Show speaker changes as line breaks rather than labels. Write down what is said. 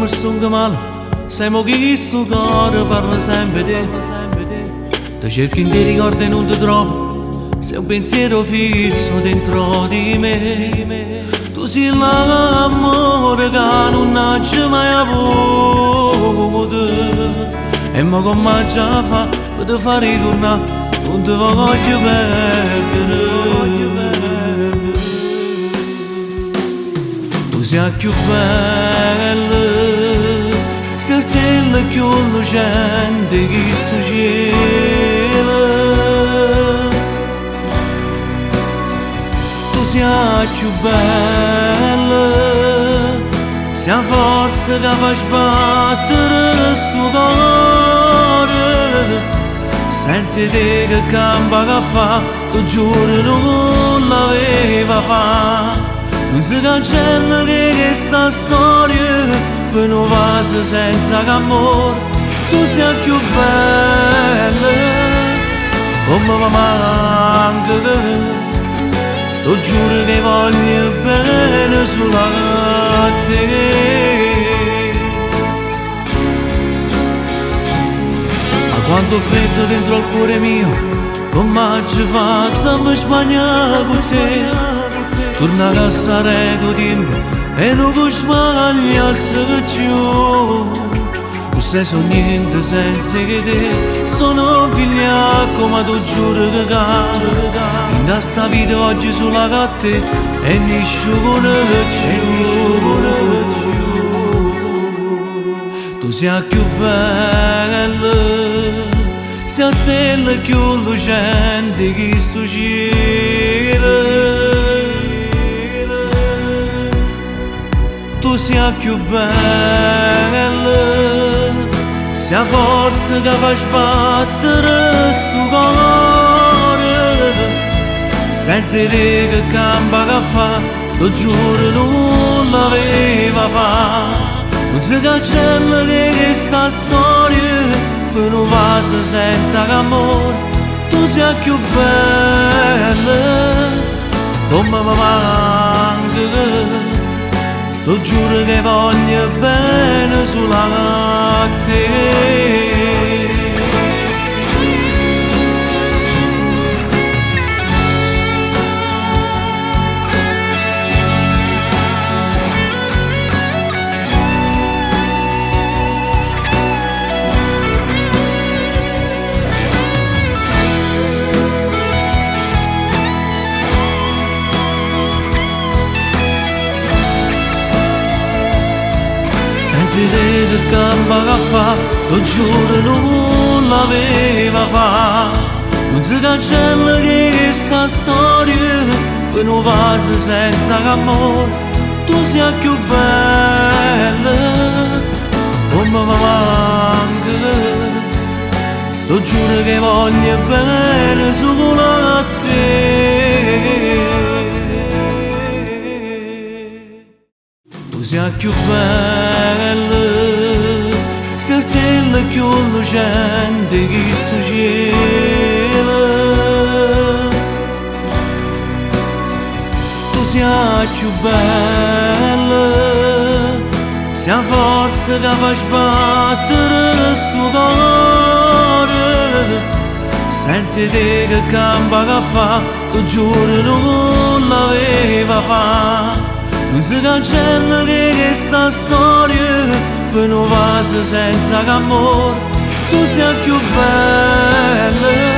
mi stunga male, siamo chi sto cuore parla sempre di te. Ti cerchi in te ricordi e non ti trovo, sei un pensiero fisso dentro di me. Tu sei l'amore che non ho mai avuto, e mo come già fa per te fare ritornare, non ti voglio perdere. Tu sei più bella, sei stella più lucente che sto cielo. Tu sei più bella, sei la forza che fa sbattere sto cuore. Senza te che campa che fa, tu giuro non l'aveva fa. Non si cancella che questa storia per non vasi senza amore. Tu sei più bella, come mi manca. Tu giuro che voglio bene solo a te. Ma quanto freddo dentro il cuore mio, come ci fatto a mi sbagliare con te. Torna a casa reto tempo e non puoi sbagliarsi più. Non sei so niente senza che te, sono figliacco ma tu giuro che caro. In questa vita oggi sulla con te e nessuno più. Tu sei più bella, sei la stella più lucente che sto cielo. Tu sei più bella, sei la forza che fa sbattere sto cuore. Senza te che campa che fa, lo giuro non l'aveva fa. Non si cancella che questa storia per non vasi senza amore. Tu sei più bella, come mi manca. Tu giuro che voglio bene solo a te. Senza te che campa che fa, lo giuro non l'aveva fa. Non si cancella che questa storia per non vasi senza amore. Tu sei più bella, come mi manca. Lo giuro che voglio bene solo a te. Tu sei più bella, sei la stella più lucente che sto cielo. Tu sei più bella, sei la forza che fa sbattere sto cuore. Senza te che campa che fa, tu giuro non l'aveva fa. Non si cancella che questa storia per non vasi senza amore. Tu sei più bella.